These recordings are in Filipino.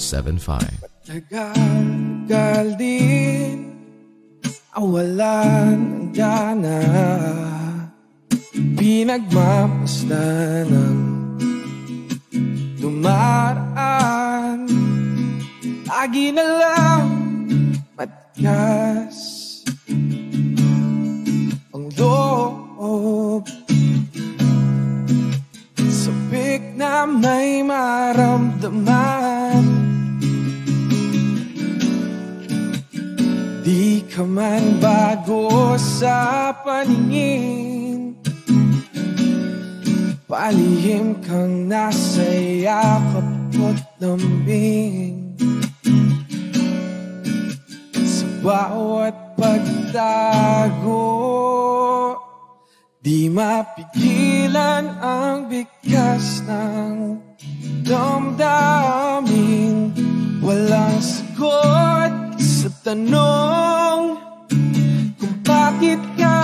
107.5. Tagal din awalan ng gana, pinagmamasdan ng dumaraan. Lagi na lang matigas ang loob, sabik na may maramdaman. Di ka man bago sa paningin, palihim kang nasa yakap ko't lambing. Sa bawat pagtago, di mapigilan ang bigkas ng damdamin. Walang sagot sa tanong kung bakit ka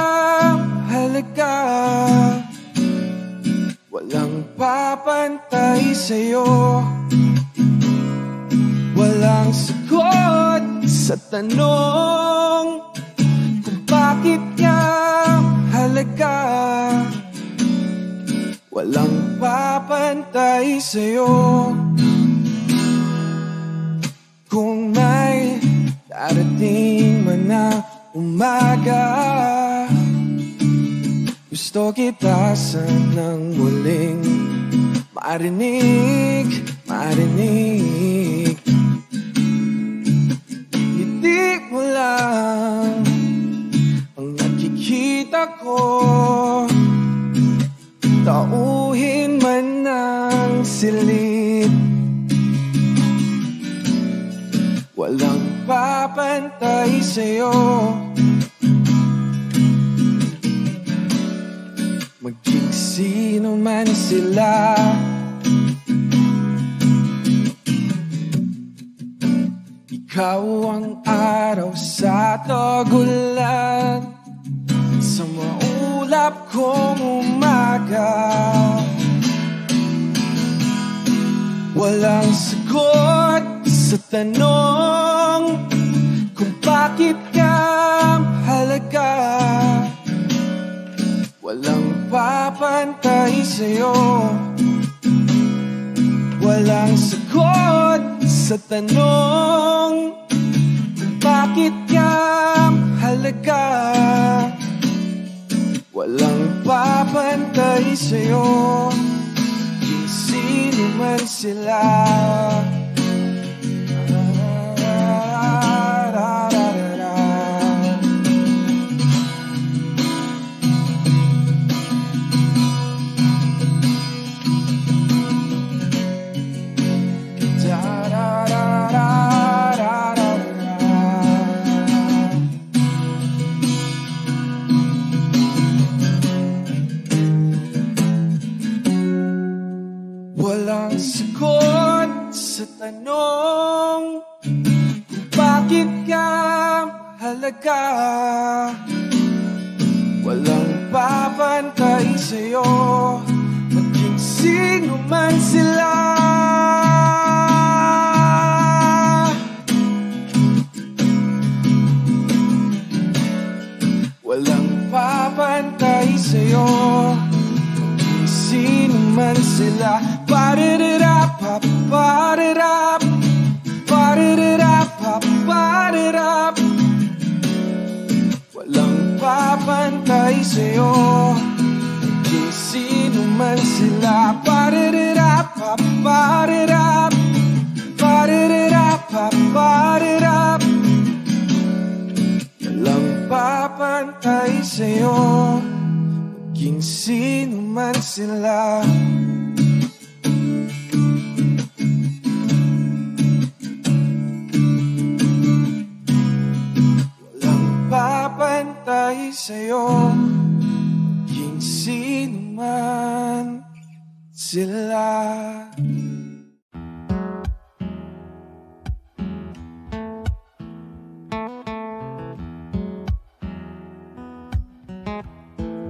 mahalaga. Walang papantay sa'yo, walang sagot sa tanong kung bakit ka mahalaga. Walang papantay sa'yo. Kung may darating man na umaga, gusto kita sanang muling marinig, marinig. Hindi mo lang ang nakikita ko, tauhin man ng silid. Walang papantay sa'yo, maging sino man sila. Ikaw ang araw sa tagulan, sa maulap kong umaga. Walang sagot sa tanong kung bakit ka mahalaga. Walang papantay sa'yo, walang sagot sa tanong kung bakit ka mahalaga. Walang papantay sa'yo, kung sino man sila. Walang sagot sa tanong kung bakit ka mahalaga. Walang papantay sa'yo, maging sino man sila. Walang papantay sa'yo, maging sino man sila. Ba-da-da-da, pa-ba-da-da, ba-da-da-da, pa-ba-da-da. Walang papantay sa'yo, kung sino man sila. Ba-da-da-da, pa-ba-da-da, ba-da-da-da, pa-ba-da-da. Walang papantay sa'yo, kung sino man sila. Papantay sa'yo, maging sino man sila.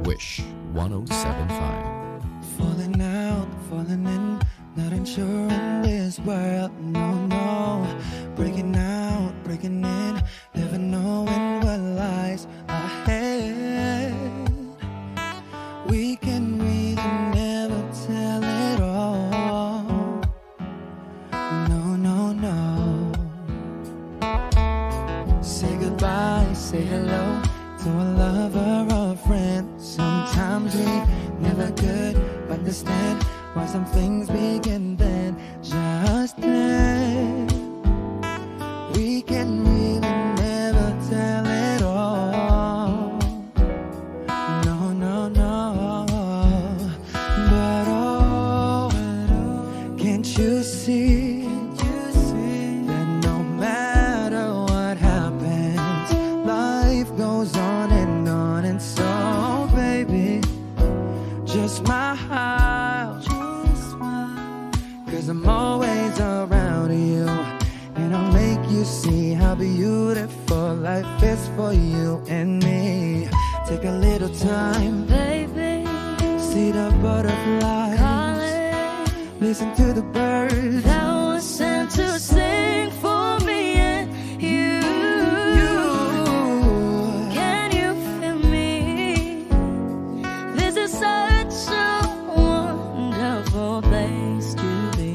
Wish 107.5. Falling out, falling in, not unsure in this world, no, no. breaking out, breaking in, never knowing what lies ahead. We can really never tell it all. No, no, no. Say goodbye, say hello to a lover or a friend. Sometimes we never could understand why some things begin then, just then. We can really never tell it all. No, no, no. But oh, can't you see that no matter what happens, life goes on, and so baby, just smile, 'cause I'm always around you, and I'll make you see how beautiful life is for you and me. Take a little time, baby, see the butterflies, calling, listen to the birds that was sent to sing for me and you. Can you feel me? This is such a wonderful place to be.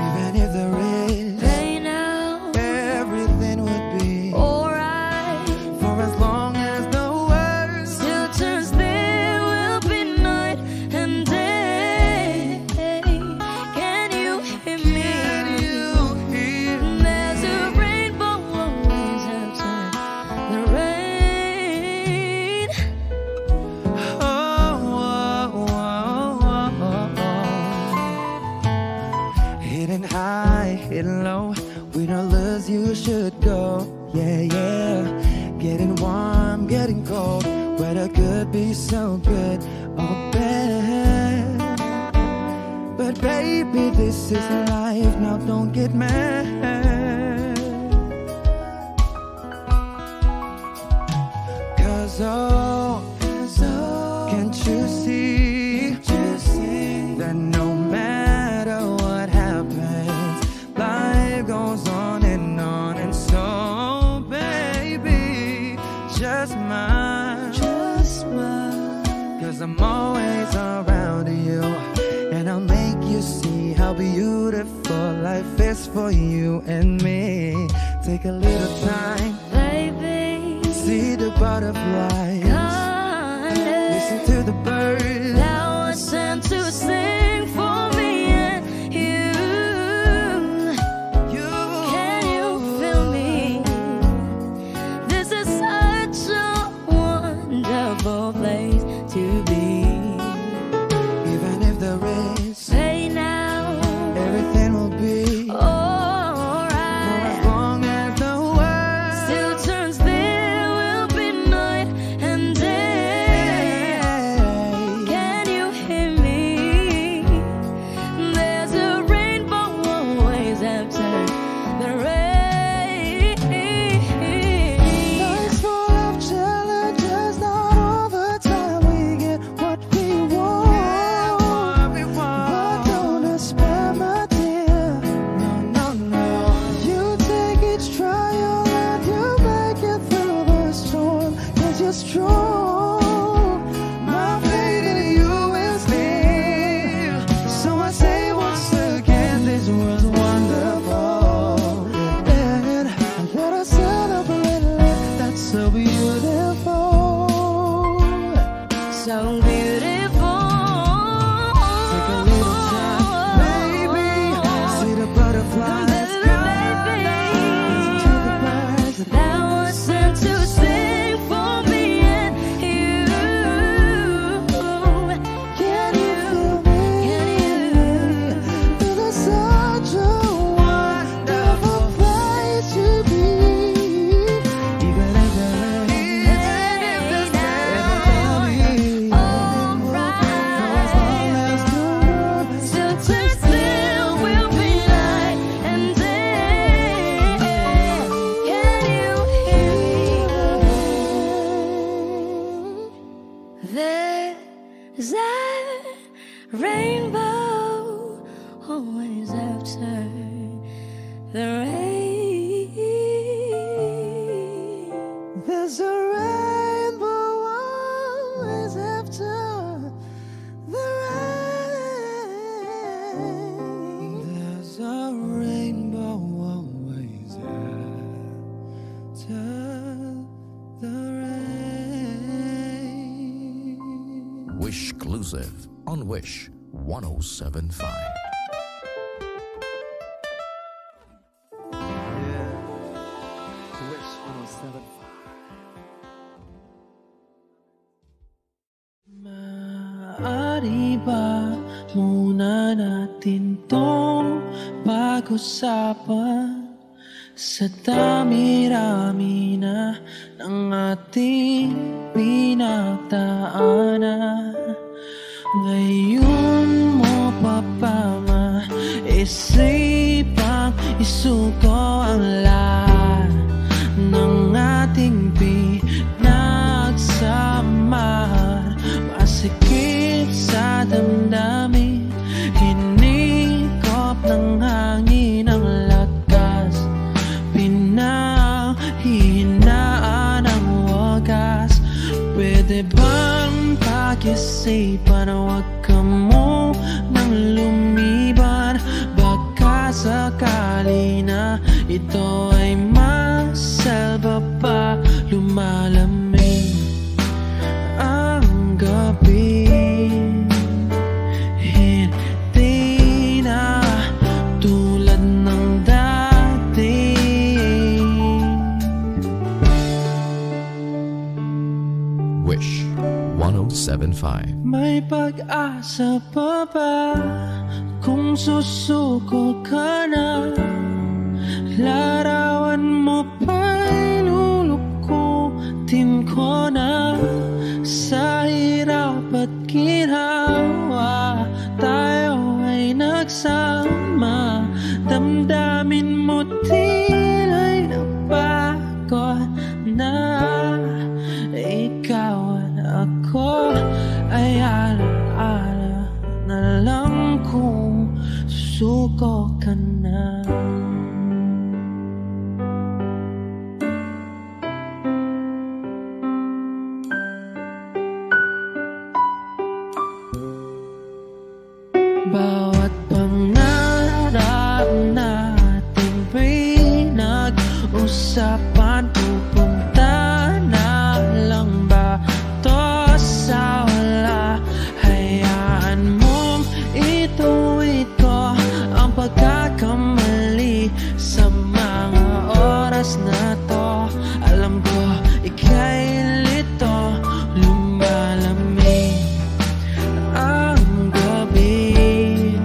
Even if there is Right now, everything would be alright. for as long as the world Still turns, there will be night and day. Can you hear me? can you hear There's a rainbow always after the rain. oh, oh, oh, oh, oh. Hidden high, hidden low, we don't lose, you should go. Yeah, yeah. Getting warm, getting cold, weather could be so good or bad. But baby, this is life, now don't get mad. 'Cause oh, can't you see that no matter what happens, life goes on, and so baby, just smile, 'cause I'm always around you, and I'll make you see how beautiful life is for you and me. Take a little time, Baby, see the butterflies, listen calling, to the birds that was sent to sing for me and you. Can you feel me? This is such a wonderful place to be. Even if there is Say now, everything will be for as alright. long as the world Still turns, there will be night and day. Can you hear me? There's a rainbow always after the rain. Life's full of challenges, not all the time we get what we want. But don't despair, my dear. No, no, no. You take each trial and you make it through the storm, 'cause you're strong. My faith in you is near. So I say once again, this world's wonderful. And I gotta celebrate life that's so beautiful. So beautiful. Take a little time, baby. See the butterflies, listen to the birds. That was sent to sing for me and you. Can you feel me? This is such a wonderful place to be. Even if there is everything will be for as long as the world Still turns, there will be night and day. Can you hear me? There's a rainbow always after the rain. There's a rainbow always after the rain. There's a rainbow always after the rain. Wish Exclusive on Wish 107.5. Wish 107.5. Maaari ba muna natin tong pag-usapan sa dami-rami na ng ating pinagdaanan? Ngayon mo pa ba maisipang isuko ang lahat ng ating pinagsamahan? Masikip sa damdamin, hinikop ng hangin ang lakas, pinahihinaan ang wagas. Pwede bang pag-isipan, huwag ka mo nang lumiban? Baka sakali na ito ay maselba pa, lumalamig ang gabi. Hindi na tulad ng dati. Wish 107.5. May pag-asa pa ba kung susuko ka na? Larawan mo pa'y lulukutin ko na. Sa hirap at ginhawa, tayo ay nagsama. Damdamin mo tila'y napagod na. Ikaw at ako ay alaala na lang kung susuko ka na. Bawat pangarap natin pinag-usapan, pupunta na lang ba to sa wala? Hayaan mong ituwid ko ang pagkakamali sa mga oras na to. Alam ko ika'y lito, lumalamig ang gabi.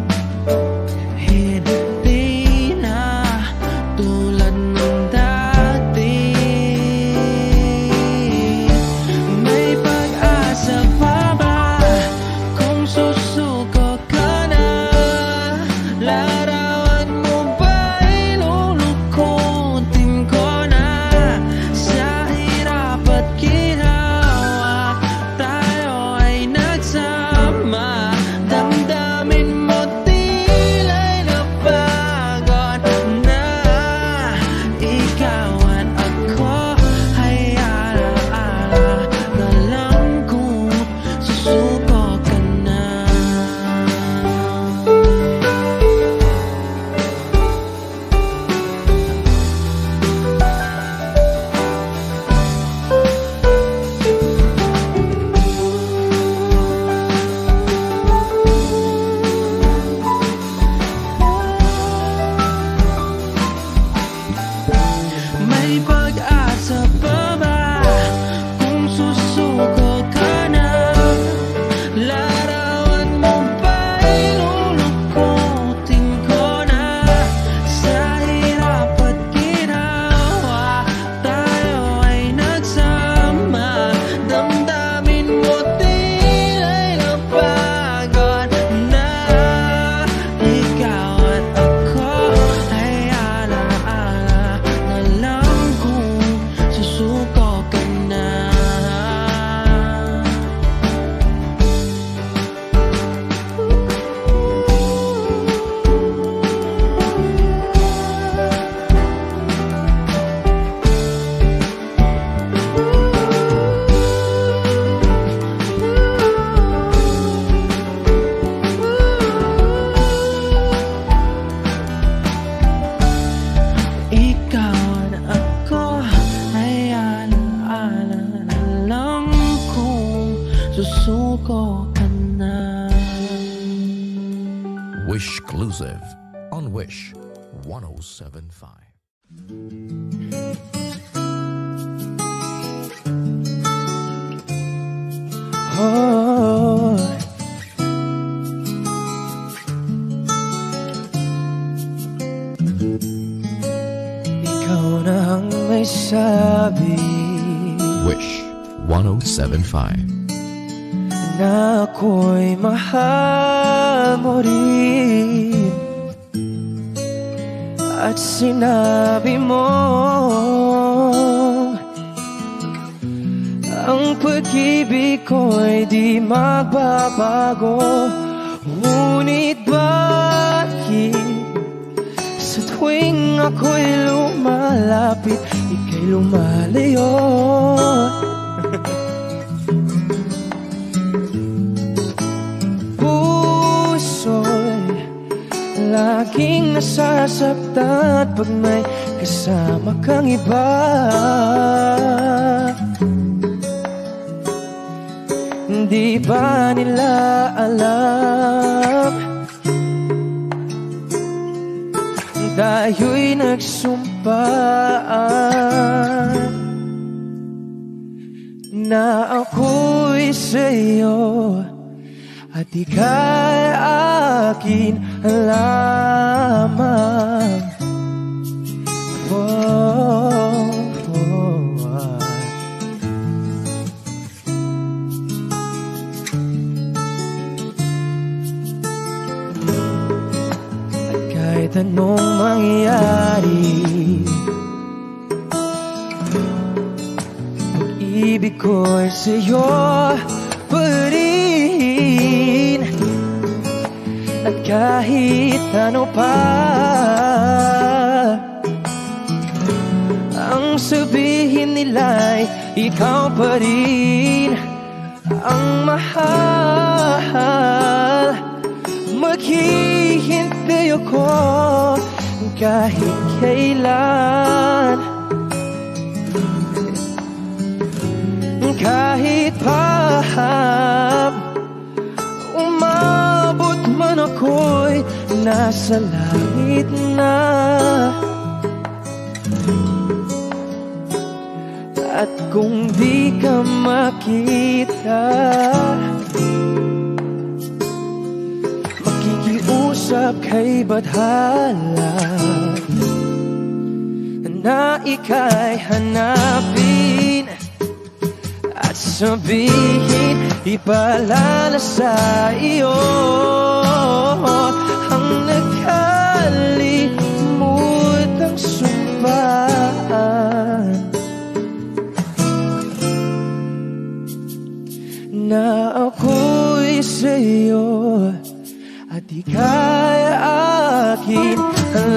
susuko ka na. Wishclusive on Wish 107.5. Oh, ikaw na ang may sabi Wish 107.5. na ako'y mahal mo rin. At sinabi mo ang pag-ibig ko'y di magbabago. Ngunit bakit sa tuwing ako'y lumalapit, ika'y lumalayo? Puso'y laging nasasaktan pag may kasama kang iba. Hindi ba nila alam? Tayo'y nagsumpaan na ako'y sa'yo at ika'y akin lamang. Oh, oh, ah. At kahit anong mangyari, pag-ibig ko'y sa'yo pa rin. At kahit ano pa ang sabihin nila'y ikaw pa rin ang mahal. Maghihintay ako kahit kailan, kahit pa umabot man ako'y nasa langit na. At kung di ka makita, makikiusap kay Bathala na ika'y hanapin at sabihin, ipaalala sa iyo ang nagkalimutang sumpaan na ako'y sa'yo at ika'y akin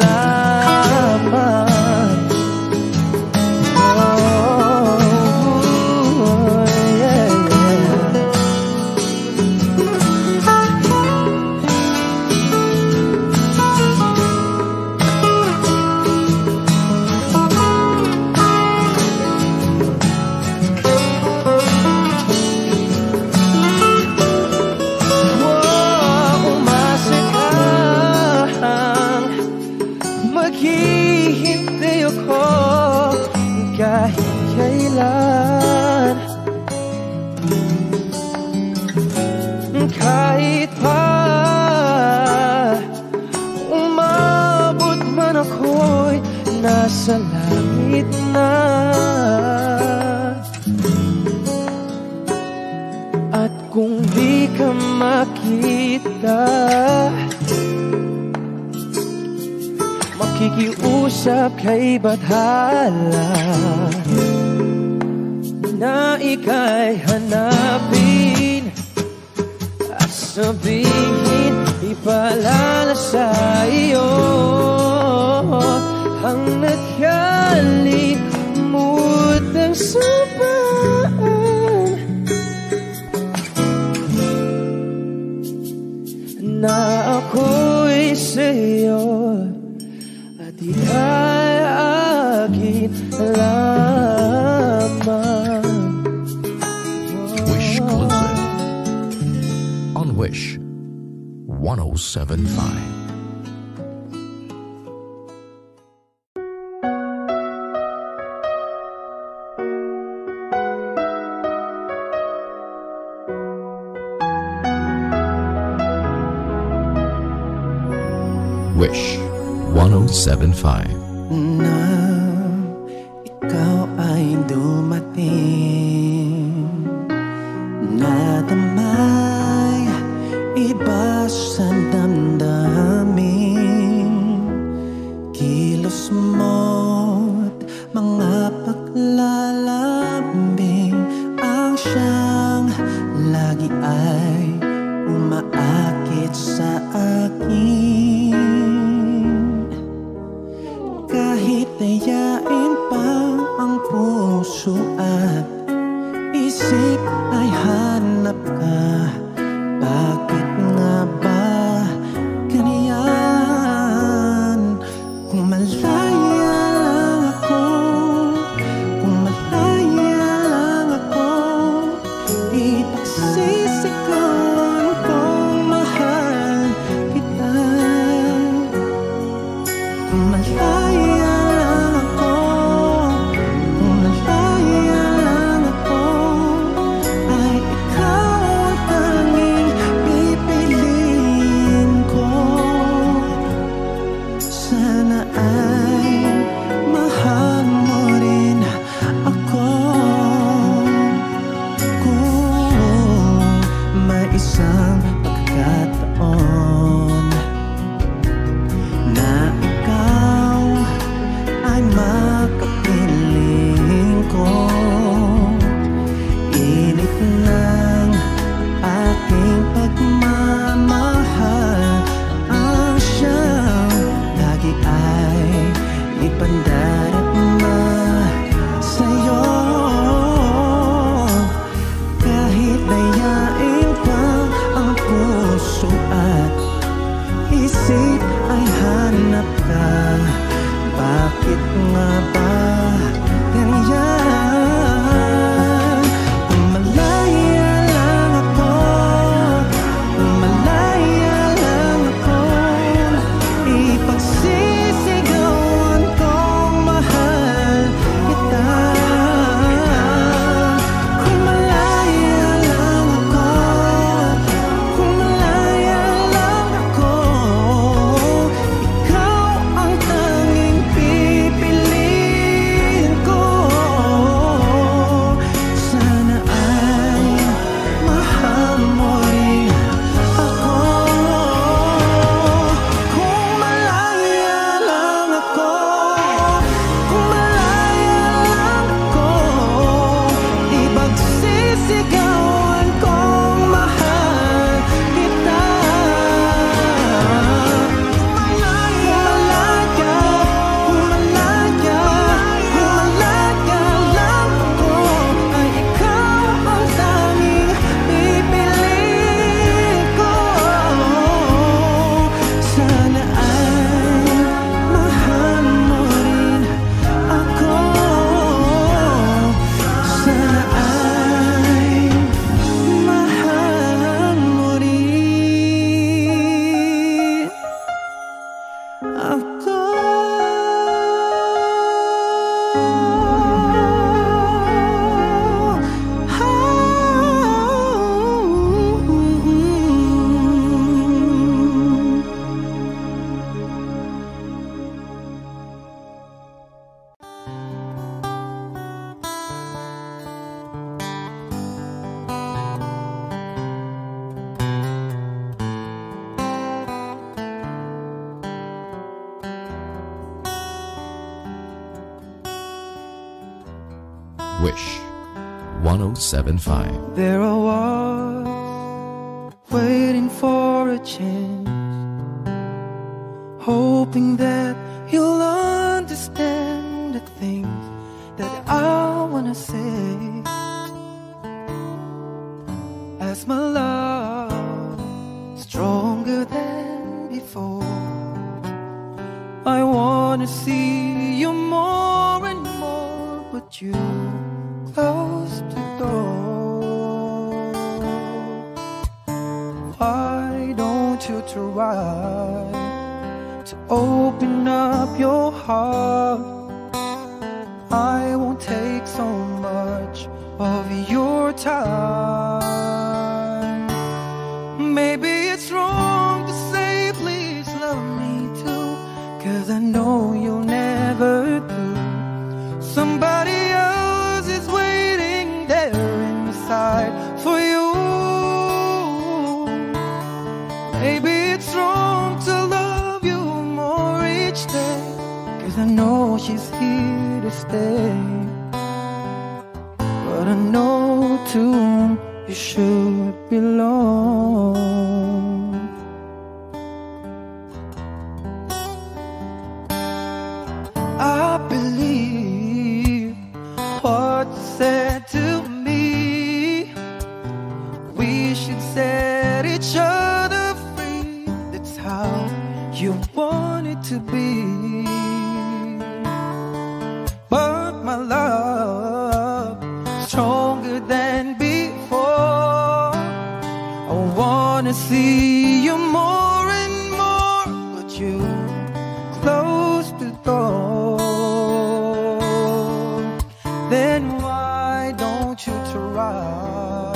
lamang. Maghihintay ako kahit kailan, kahit pa umabot man ako'y nasa langit na. At kung di ka makita, makikiusap kay Bathala na ika'y hanapin at sabihin, ipaalala sa iyo ang nagkalimutang sumpaan na ako'y sa'yo at ika'y akin lamang. Wishclusive 1075. Wish 1075. Na ikaw ay dumating, nadamay iba sa damdamin, kilos mo't mga paglalambing ang siyang lagi ay umaakit sa akin. Kahit dayain pa ang puso at isip ay hanap ka, bakit nga ba ganyan? Kung malaya lang ako, kung malaya lang ako, ipagsisigawan kong mahal kita. Kung malaya lang ako, kung malaya lang ako, ay ikaw ang tanging pipiliin ko. Sana ay mahal mo rin ako. Kung may isang pagkakataon na ikaw ay makapiling ko, init ng aking pagmamahal ang siyang lagi ay ipandarama sa'yo. Kahit dayain pa ang puso at isip ay hanap ka, bakit nga ba ganyan? Kung malaya lang ako, kung malaya lang ako, ipagsisigawan kong mahal kita. Kung malaya lang ako, kung malaya lang ako, ikaw ang tanging pipiliin ko. Sana ay mahal mo rin ako. Kung malaya lang ako, kung malaya lang ako, ipagsisigawan kong mahal kita. Kung malaya, kung malaya, kung malaya lang ako, ay ikaw ang tanging pipiliin ko. Sana ay mahal mo rin ako. Sana ay mahal mo rin ako. Wish 1075. There I was, waiting for a chance, hoping that you'll understand the things that I wanna say. As my love stronger than before, I wanna see you more and more, but you close the door. Why don't you try try to open up your heart. I won't take so much of your time. Maybe it's wrong to say please love me too, 'cause I know you'll never do. Somebody else is waiting there inside for you. Maybe it's wrong to love you more each day, 'cause I know she's here to stay. But I know to whom you should belong. I believe what you said to me. We should set each other free. That's how you want it to be. But my love, stronger than before. I wanna see you more and more, but you close the door. Then why don't you try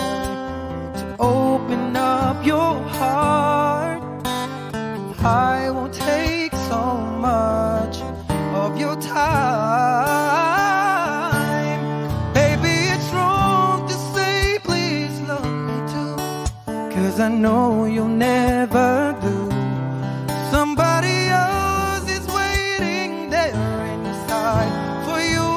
to open up your heart? I won't take so much of your time. Baby, it's wrong to say please love me too, 'cause I know you'll never do. Somebody else is waiting there inside for you.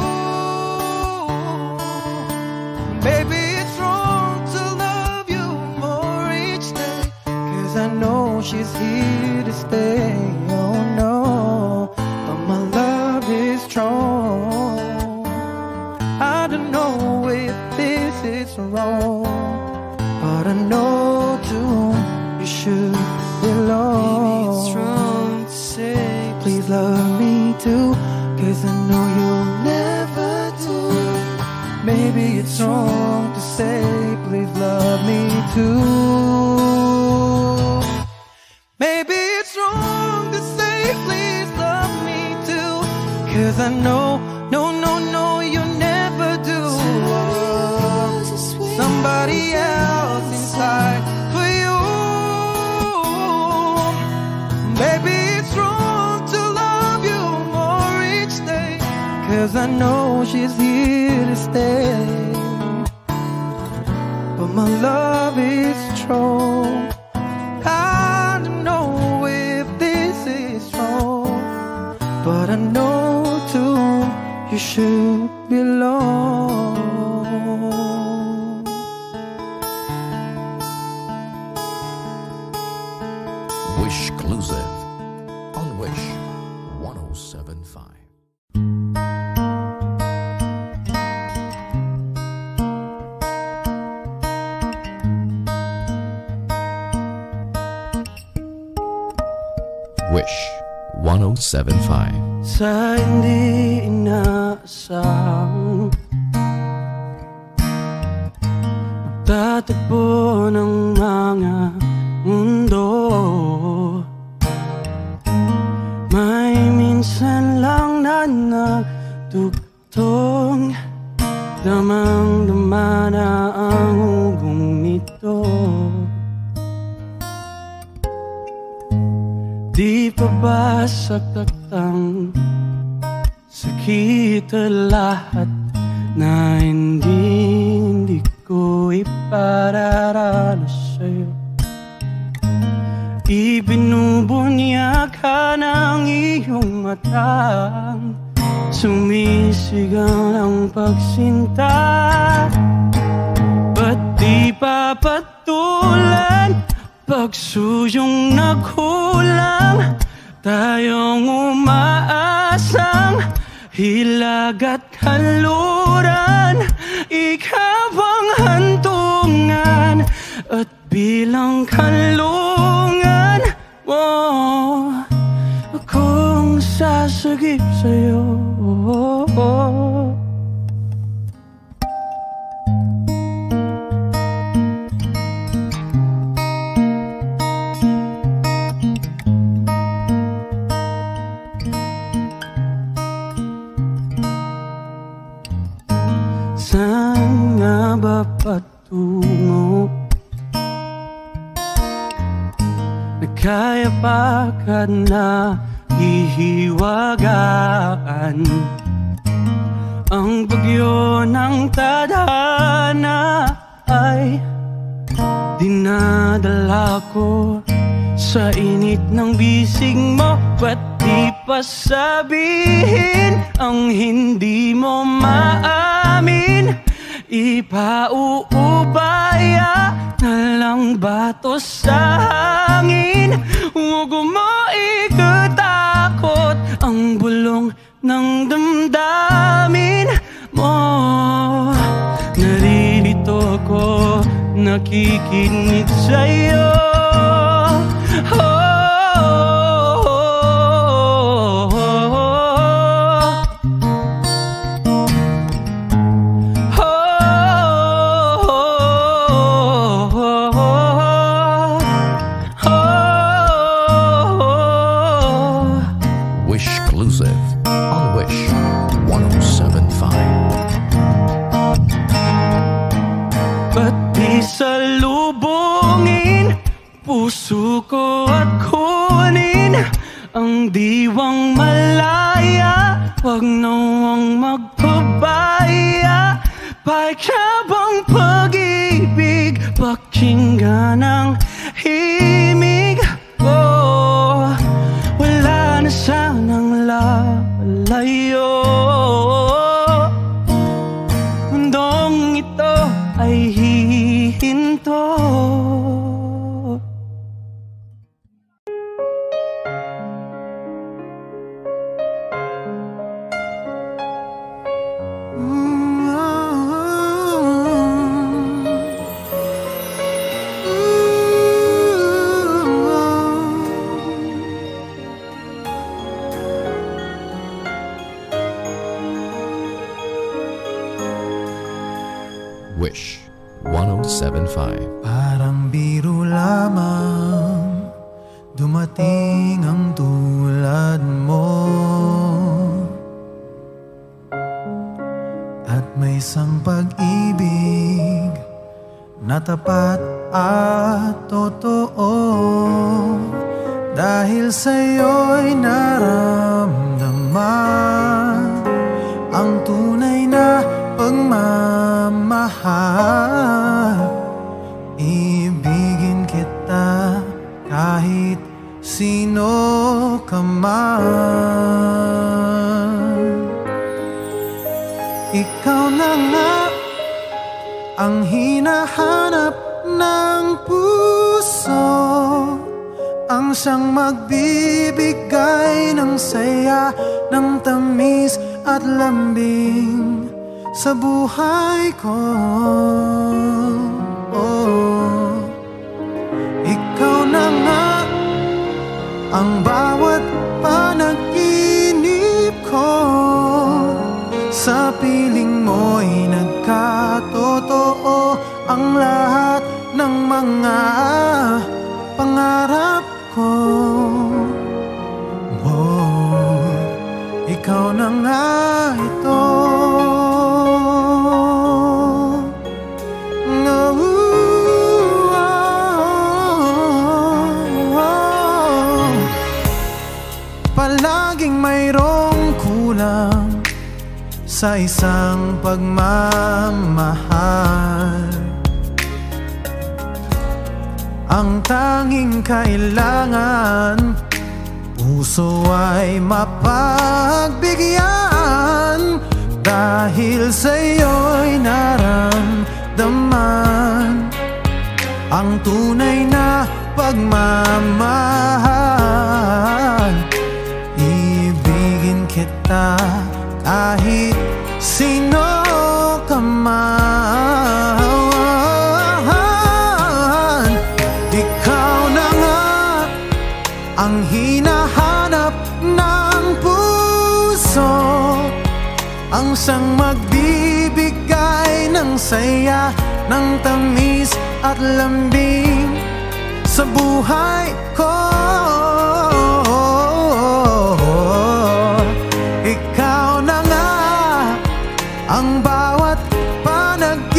Baby, it's wrong to love you more each day, 'cause I know she's here to stay. Oh no, but my love is strong. I don't know if this is wrong, but I know to whom you should belong. Maybe it's wrong to say please love me too, 'cause I know you'll never do. Maybe it's wrong to say please love me too. Maybe it's wrong to say please love me too, 'cause I know, no, no, no, you never do. Somebody else inside for you. Maybe it's wrong to love you more each day, 'cause I know she's here to stay. But my love is strong. I don't know if this is wrong, but I know to whom you should belong. Wish Exclusive on Wish 1075. Wish 1075. Sa hindi inaasahang pagtatagpo ng mga mundo, may minsan lang na nagtugtong, damang-dama na ang ugong nito. Di pa ba sakatang sakit lahat na hindi ko ipararanas sa'yo? Ibinubunya ka ng iyong matang, sumisigaw ng pagsinta. Ba't di papatulan pagsuyong nagkulang, tayong umaasang hilag at kanluran. Ikaw ang hantungan at bilang kanlungan mo, akong sasagip sa'yo. nga ba patungo? Kaya pa ka na hihiwagaan ang bagyo ng tadhana ay dinadala ko sa init ng bisig mo. Ba't di pa sabihin ang hindi mo maamin? Ipauubaya na lang ba to sa hangin? Huwag mo ikatakot ang bulong ng damdamin mo. Naririto ko, nakikinig sa'yo. Exclusive on Wish 107.5. Ba't di salubungin puso ko at kunin ang diwang malaya? Wag nawang magpabaya. Paikabang pag-ibig, pakinggan ang himig ko. Wala na sanang lalayo. Mundong ito ay hihinto. Wish 107.5. Parang biro lamang dumating ang tulad mo, at may isang pag-ibig na tapat at totoo. Dahil sa'yo'y naramdaman ang tunay na pagmamahal. Ibigin kita kahit sino ka man. Ikaw na nga ang hinahanap ng puso, ang siyang magbibigay ng saya, ng tamis at lambing sa buhay ko. Oh, ikaw na nga ang bawat panaginip ko. Sa piling mo'y nagkatotoo ang lahat ng mga pangarap ko. Oh, ikaw na nga ito. Palaging mayroong kulang sa isang pagmamahal. Ang tanging kailangan, puso ay mapagbigyan. Dahil sa'yo'y naramdaman ang tunay na pagmamahal. Ibigin kita kahit sino ka man. Ikaw na nga ang hinahanap ng puso, ang siyang magbibigay ng saya, ng tamis at lambing sa buhay ko. Ikaw na nga ang bawat panaginip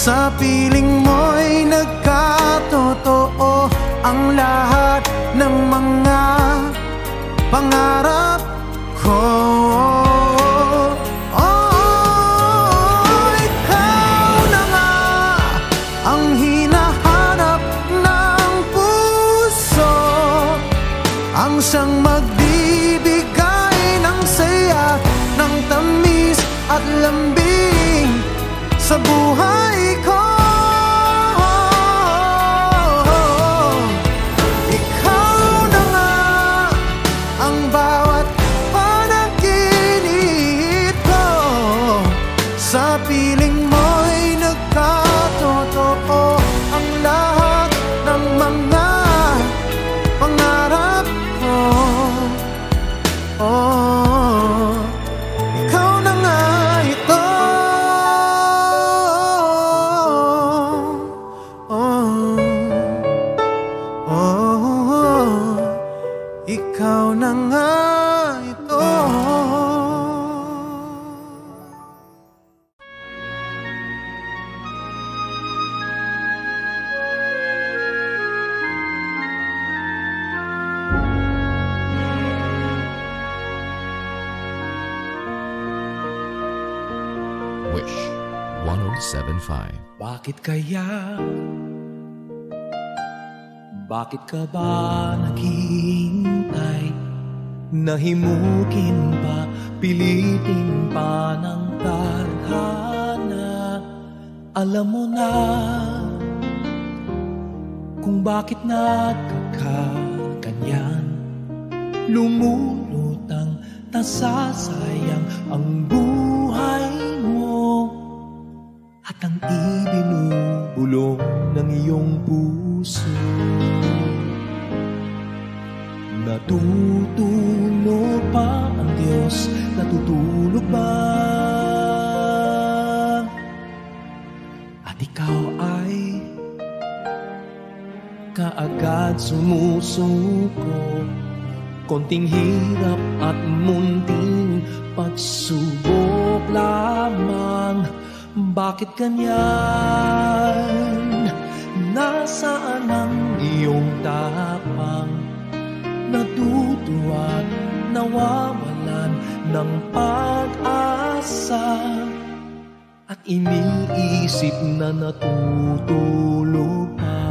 Sa piling mo'y nagkatotoo ang lahat ng mga pangarap ko. Oh, ikaw na nga ang hinahanap ng puso, ang siyang magbibigay ng saya, ng tamis at lambing sa buhay ko. Ikaw na nga ang bawat panaginip ko. Sa piling mo'y nagkatotoo ang lahat ng mga pangarap ko. Oh, ikaw na nga ito. Ikaw na nga ito. Wish 107.5. Bakit kaya? Bakit ka ba naghihintay? Nahimukin ba, pilitin pa ng tadhana? Alam mo na kung bakit nagkakaganyan. Lumulutang nasasayang ang buhay mo at ang ibinubulong ng iyong puso. Natutulog pa ang Diyos? Natutulog ba? At ikaw ay kaagad sumusuko. Konting hirap at munting pagsubok lamang. Bakit ganyan? Nasaan ang iyong tapang? Natutuwa, nawawalan ng pag-asa, at iniisip na natutulog pa.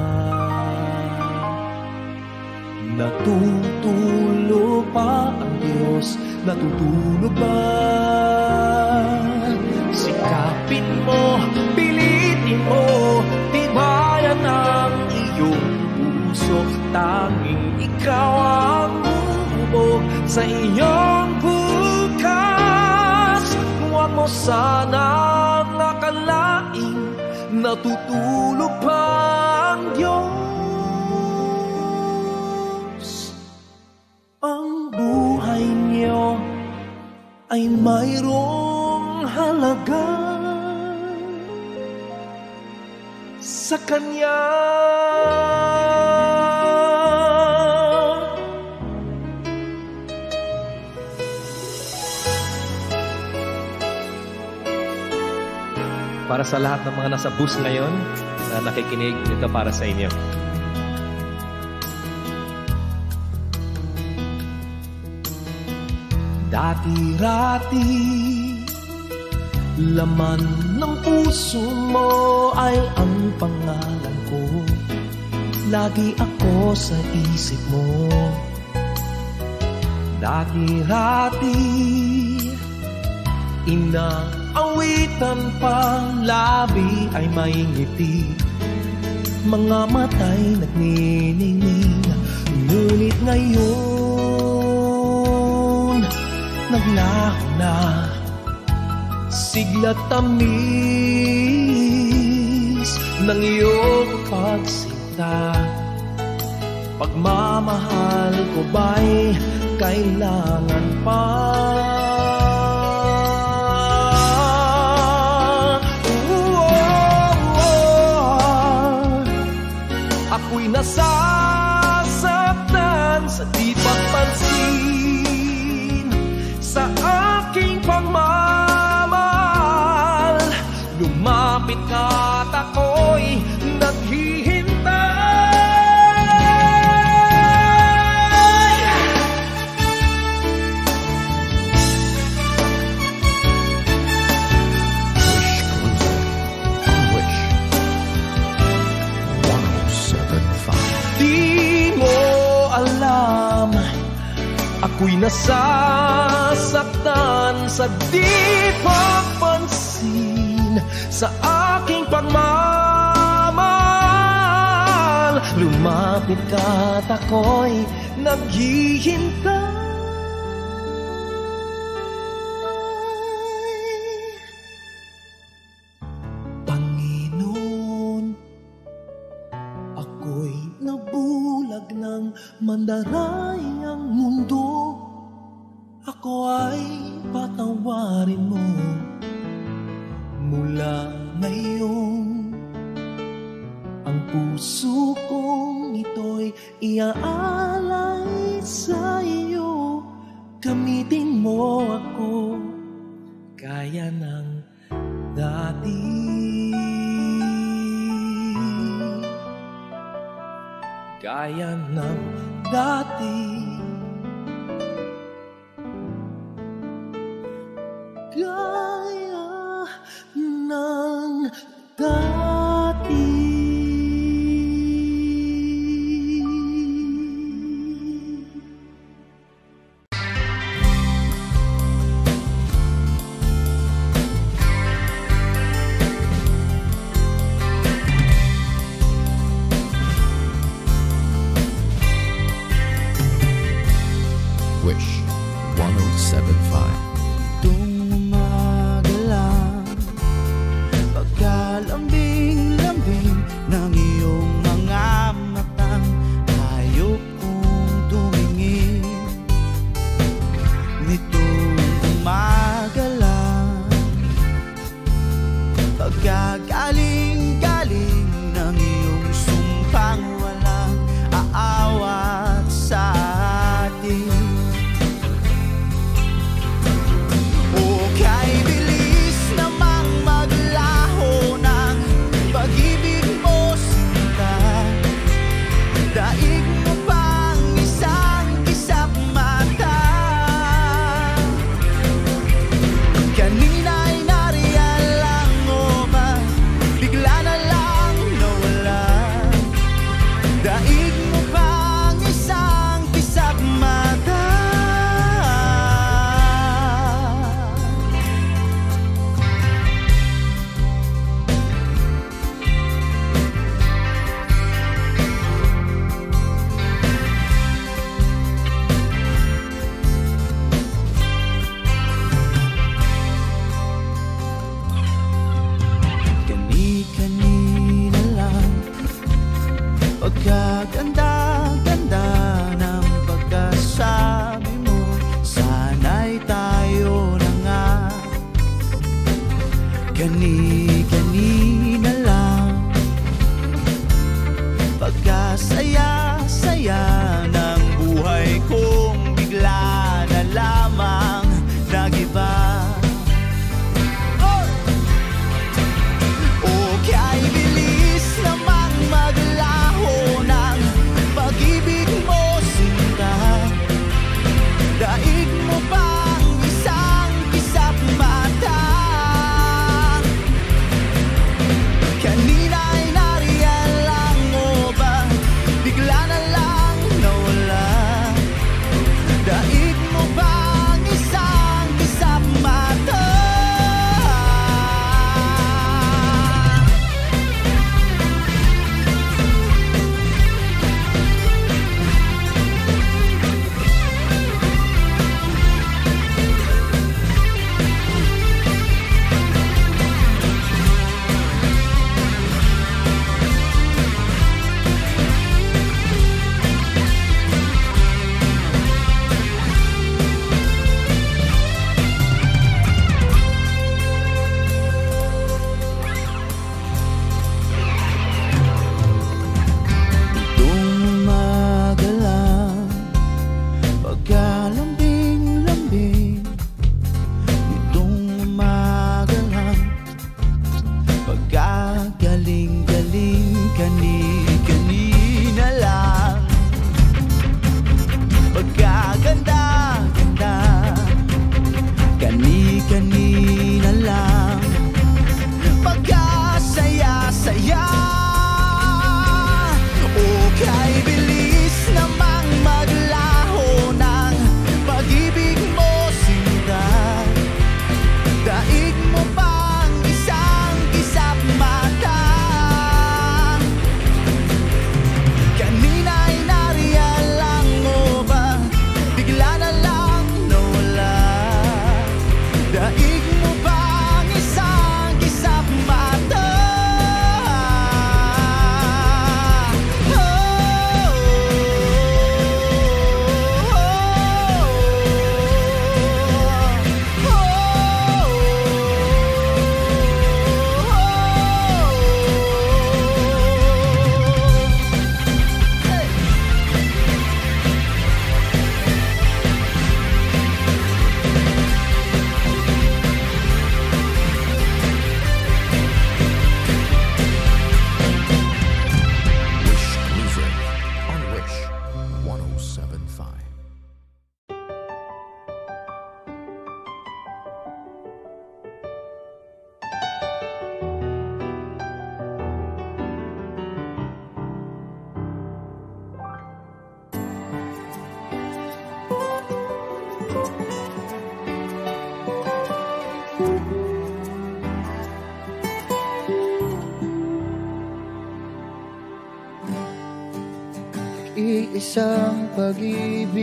Natutulog pa ang Diyos? Natutulog ba? Sikapin mo, pilitin mo, tibayan ang iyong puso. Tanging ikaw ang bubog sa iyong bukas. Huwag mo sanang akalaing natutulog pa ang Diyos. Ang buhay niyo ay mayroong halaga sa Kanya. Para sa lahat ng mga nasa bus ngayon na nakikinig, ito para sa inyo. Dati-rati, laman ng puso mo ay ang pangalan ko. Lagi ako sa isip mo. Dati-rati, inaawitan pa, labi ay may ngiti, mga mata'y nagniningning. Ngunit ngayon, naglaho na, sigla't tamis ng iyong pagsinta. Pagmamahal ko ba'y kailangan pa? Ako'y nasasaktan sa di pagpansin sa aking pagmamahal. Lumapit ka at Ako'y nasasaktan sa di papansin sa aking pagmamahal. Lumapit ka't ako'y naghihintay. Panginoon, ako'y nabulag ng mandaray ang mundo. Ako ay patawarin mo mula ngayon. Ang puso kong ito'y iaalay sa iyo. Gamitin mo ako gaya ng dati. Gaya ng dati. Gaya ng dati. Wish 1075. Itong umaga lang, pagkalambing-lambing ng iyong mga matang, hayop kong tumingin. Nitong umaga lang, pagkagaling-galing ng iyong sumpang walang aawat sa atin. Kay bilis namang maglaho ng pag-ibig mo sinta. Daig mo pang isang kisap mata. Kanina'y nariyan lang o ba, bigla na lang nawala. Daig mo pang isang kisap mata. Kani-kanina lang, pagkaganda-ganda ng pagkasabi mo, sana'y tayo na nga. Kani-kanina lang, pagkasaya-saya ng buhay kong bigla na lamang nagiba. Kay bilis namang maglaho ng pag-ibig mo sinta. Daig mo pang isang kisap mata. Kanina'y nariyan lang o ba, bigla na lang nawala. Daig mo pang isang kisap mata. Nag-iisang pag-ibig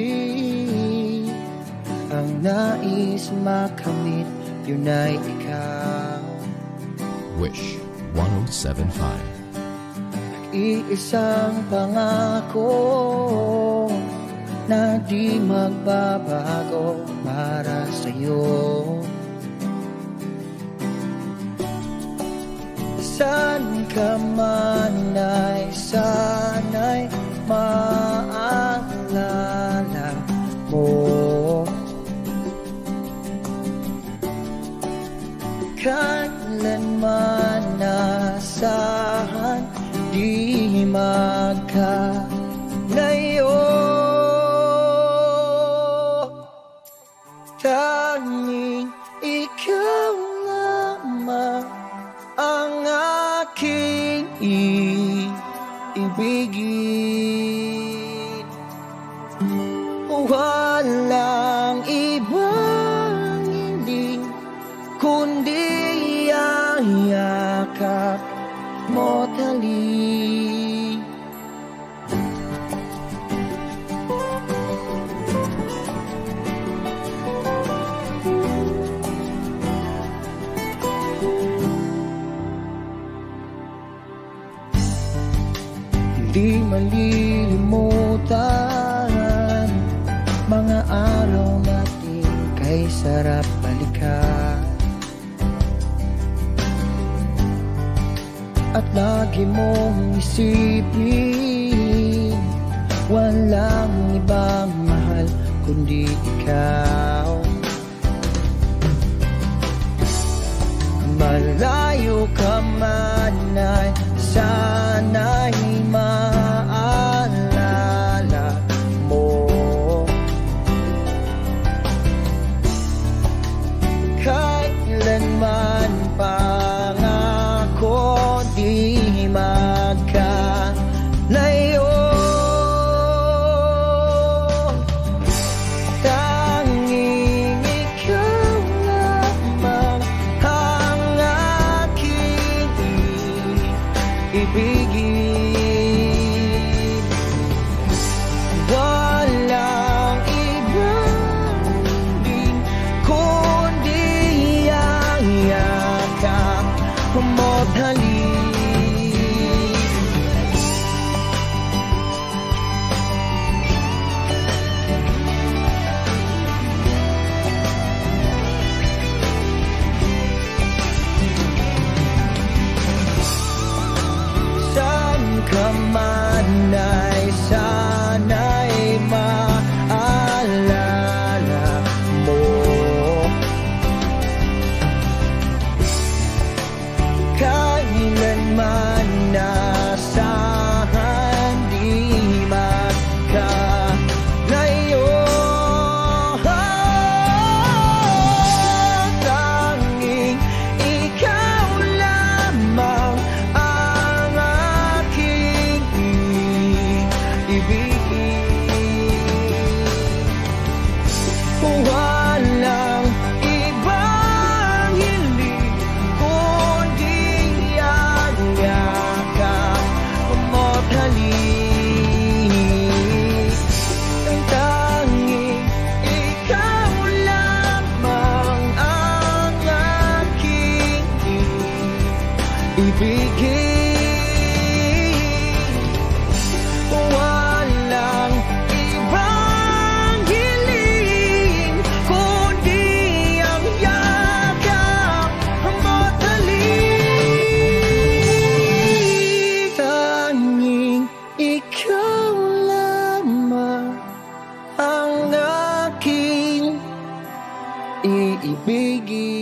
ang nais makamit, yun ay ikaw. Wish 107.5. Nag-iisang pangako na di magbabago para sa'yo. Saan ka man ay sana'y maalala mo. Kailanman nasahan di magkalayo. Tanging ikaw lamang ang aking iibigin. Walang ibang hiling kundi ang yakap mo tali. Di malilimutan mga araw natin kay sarap balikan. At lagi mong isipin, walang ibang mahal kundi ikaw. Malayo ka man ay sana'y maalala mo. Kailanman pangako di magkalayo. Tanging ikaw lamang ang aking ibigin. Walang ibang hiling kundi ang yakap mo't halik. Saan ka man ay sana'y maalala mo. Kailanman nasahan di magkalayo. Tanging ikaw lamang ang aking ibigin. Walang ibang hiling kundi ang yakap mo't halik. Tanging ikaw lamang ang aking ibigin. Walang ibang hiling kundi ang yakap mo't halik. Tanging ikaw lamang ang aking iibigin.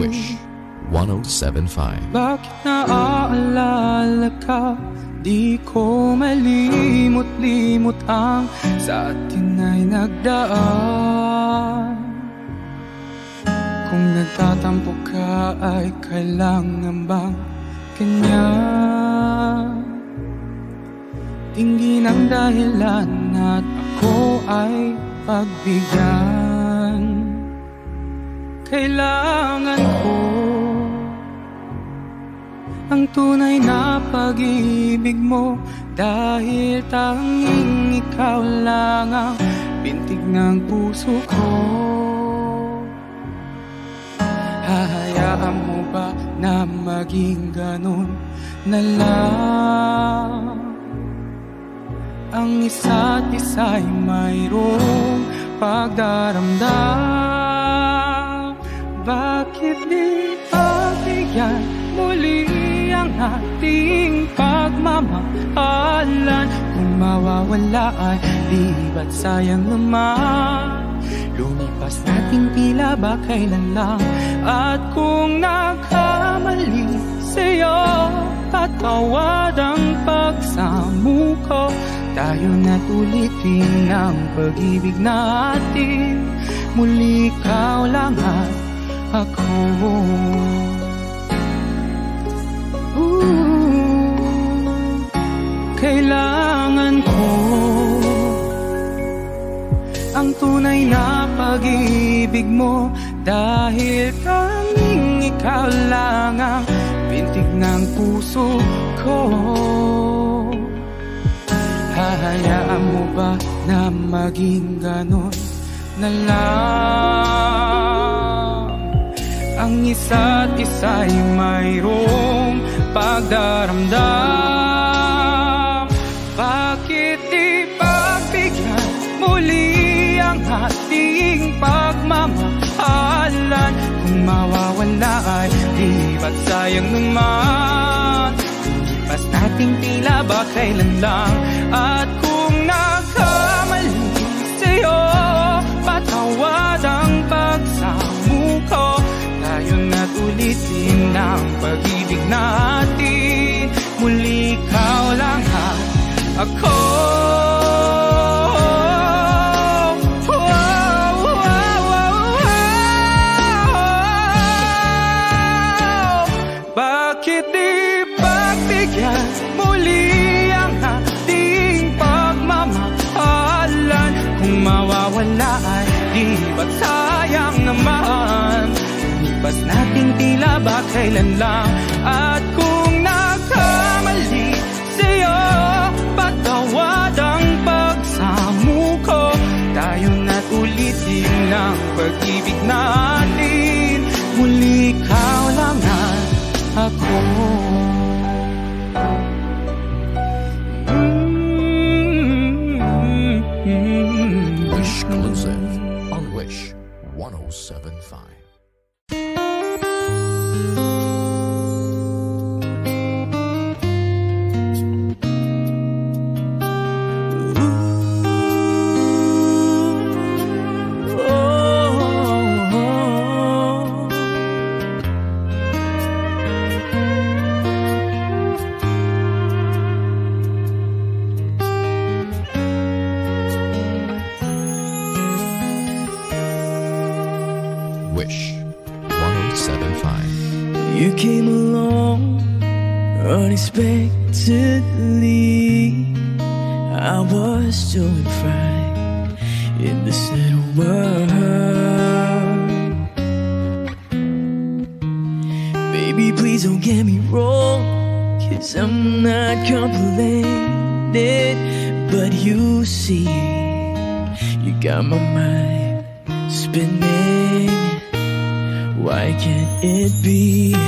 Wish 107.5. Bakit naaalala ka? Di ko malimot-limot ang sa atin ay nagdaan. Kung nagtatampo ka ay kailangan bang ganyan? Tingin ang dahilan at ako ay pagbigyan. Kailangan ko ang tunay na pag-ibig mo, dahil tanging ikaw lang ang bintig ng puso ko. Hahayaan mo ba na maging ganun na lang? Ang isa't isa'y mayroong pagdaramdam. Bakit di pagbigyan muli ang ating pagmamahalan? Kung mawawala ay di ba't sayang naman? Lumipas nating tila ba kailan lang? At kung nagkamali sa'yo, patawad ang pagsamuko. Tayo na't ulitin ang pag-ibig natin. Muli ikaw lang at ako. Kailangan ko ang tunay na pag-ibig mo, dahil tanging ikaw lang ang bintig ng puso ko. Hahayaan mo ba na maging ganon na lang? Ang isa't isa'y mayroong pagdaramdam. Bakit di pagbigyan muli ang ating pagmamahalan? Kung mawawala ay di ba't sayang naman? Lumipas nating tila ba kailan lang? At kung nagkamali sa'yo, patawad ang pagsamuko. Tayo na't ulitin ang pag-ibig natin. Muli ikaw lang at ako. Bakit di pagbigyan muli ang ating pagmamahalan? Kung mawawala ay di ba't sayang naman? Lumipas nating tila ba kailan lang? At kung nagkamali sa'yo, patawad ang pagsamuko. Tayo na't ulitin ang pag-ibig natin. Muli ikaw lang at ako. Wish Exclusive on Wish 107.5. Wish 107.5. You came along unexpectedly. I was doing fine in this little world. Baby, please don't get me wrong, 'cause I'm not complaining. But you see, you got my mind spinning. Why can't it be?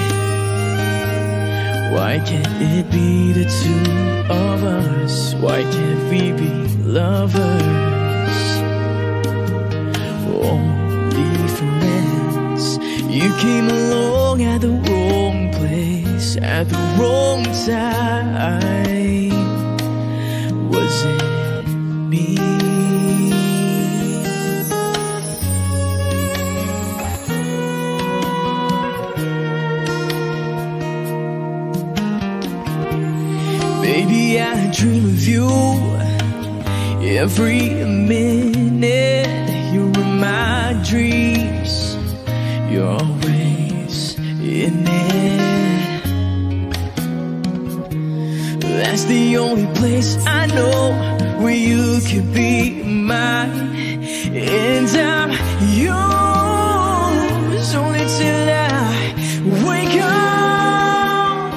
Why can't it be the two of us? Why can't we be lovers? Only friends. You came along at the wrong place, at the wrong time. Was it me? Baby, I dream of you every minute. You're in my dreams. You're always in it. That's the only place I know where you can be mine. And I'm yours only till I wake up.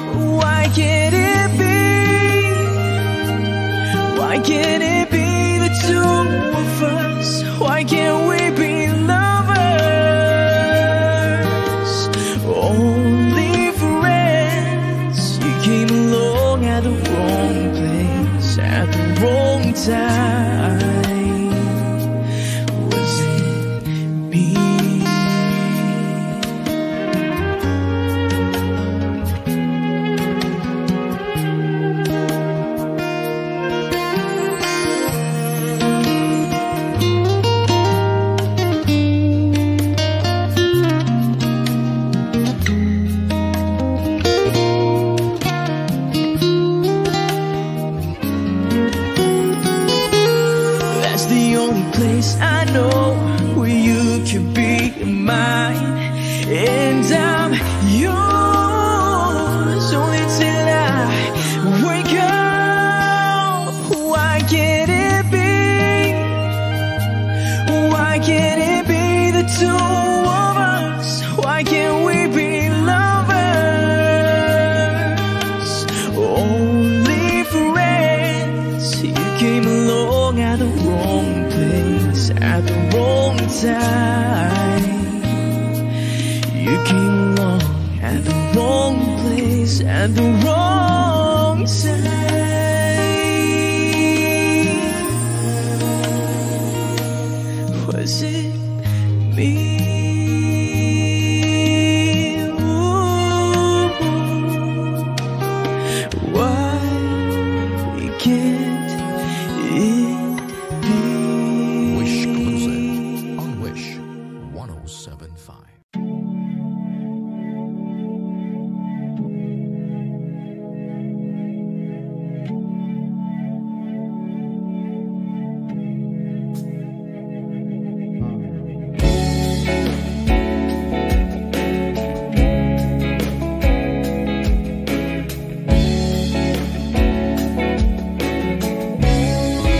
mine, and I'm yours only till I wake up. Why can't it be? Why can't it be the two of us? Why can't we be lovers? Only friends. You came along at the wrong place, at the wrong time. You came along at the wrong place, at the wrong time. Was it me? Ooh, why can't it be? Wish present on Wish 1075.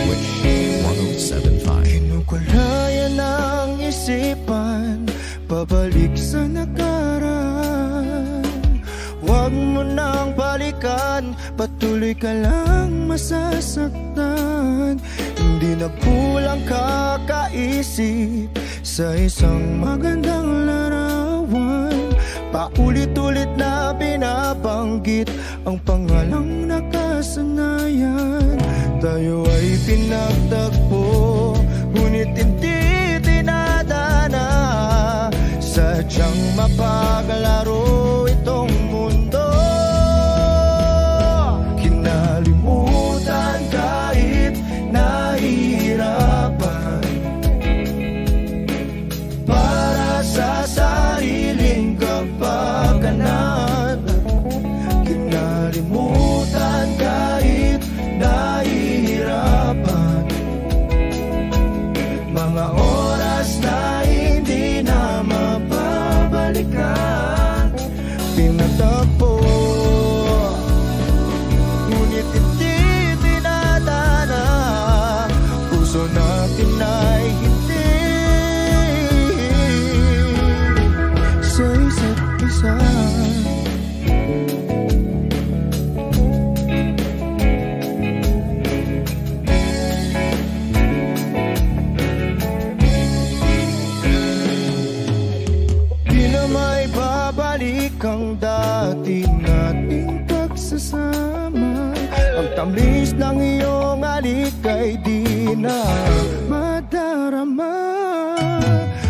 Wish 1075. Kinukulayan ng isipan, pabalik sa nakaraan. Huwag mo nang balikan, patuloy ka lang masasaktan. Hindi na kulang kakaisip sa isang magandang larawan. Paulit-ulit na binabanggit ang pangalang nakasanayan. Tayo ay pinagtagpo, ngunit hindi dinadana. Sadyang mapaglaro itong mundo. Kinalimutan kahit nahihirapan, para sa sariling kapakanan. Kinalimutan kahit nahihirapan, mga oras na hindi na mapabalikan. Pinatagpo, ngunit hindi dinadana. Puso natin ay hindi sa isa't isa. Di na may babalik ang dati nating pagsasama. Ang tamis ng iyong halik ay di na madarama.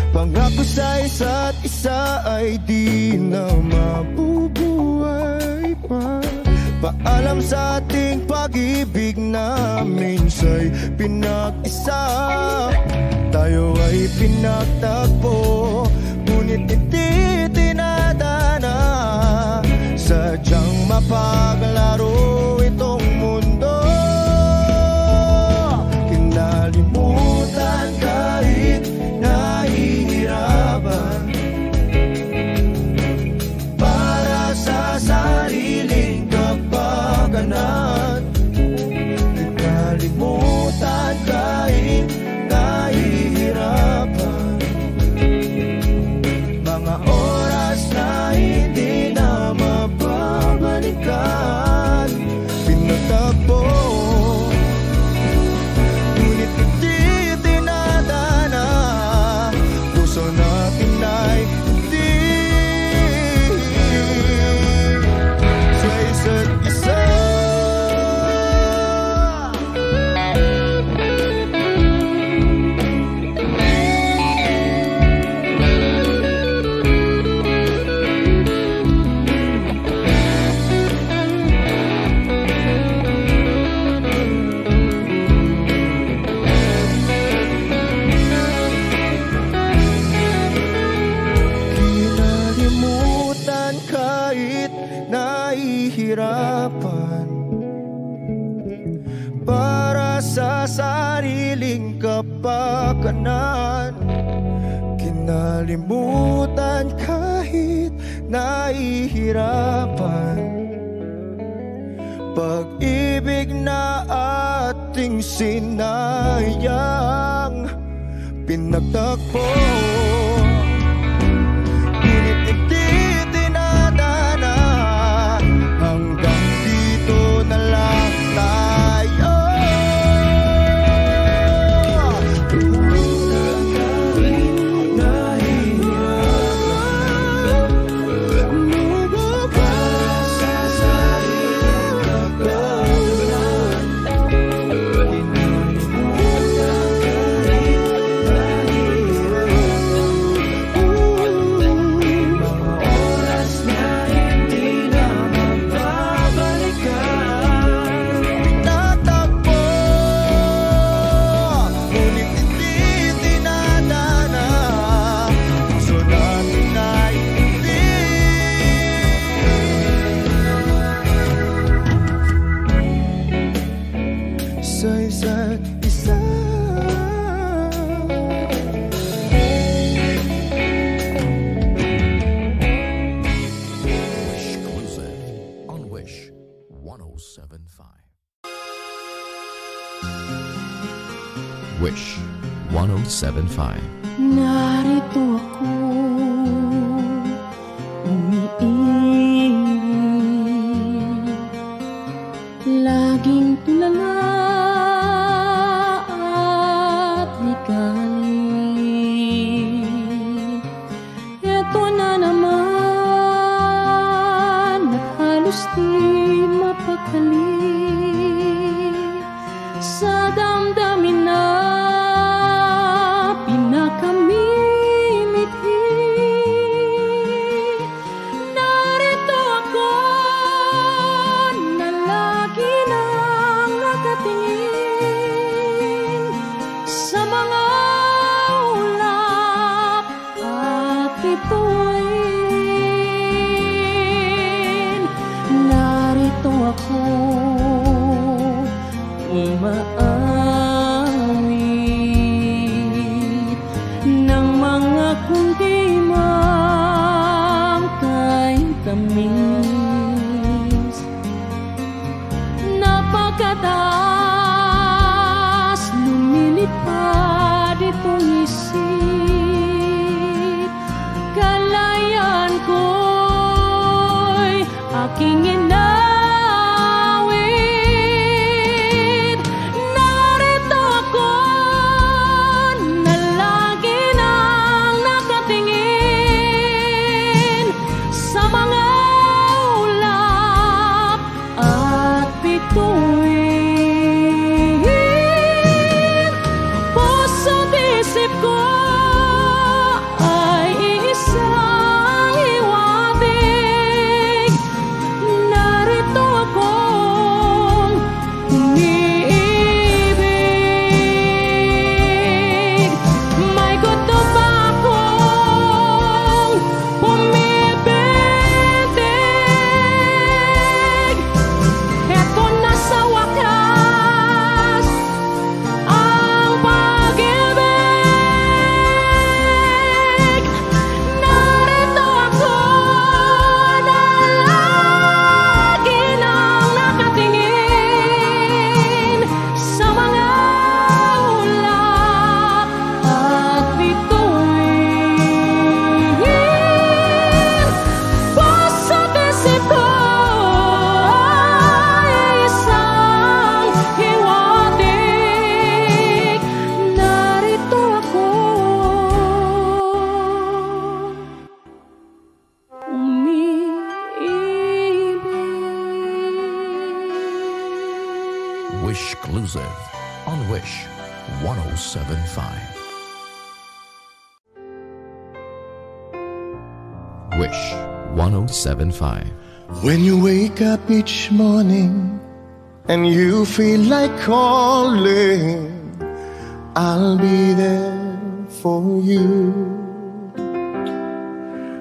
Pangako sa isa't isa ay di na mabubuhay pa. Paalam sa ating pag-ibig na minsa'y pinag-isa. Tayo ay pinagtagpo, ngunit hindi dinadana. Sadyang mapaglaro itong mundo. Kinalimutan kahit nahihirapan, para sa sariling kapakanan. Kinalimutan kahit nahihirapan, mga oras na hindi na mapabalikan. Pinatagpo, ngunit hindi dinadana. Puso natin ay hindi sa isa't isa. Kinalimutan kahit nahihirapan, para sa sariling kapakanan. nalimutan kahit nahihirapan. Pag-ibig na ating sinayang pinagtakpo, ngunit hindi dinadana. Hanggang dito na lang tayo. Wish 107.5. Narito ako, umiibig, laging tulala at ligalig. Eto na naman at halos di mapagkali sa damdamin na umaawit ng mga kundi mangkay-tamis. Napakataas lumilipad itong isip, kalayaan ko'y aking Wish Exclusive on Wish 107.5. Wish 107.5. When you wake up each morning and you feel like calling, I'll be there for you.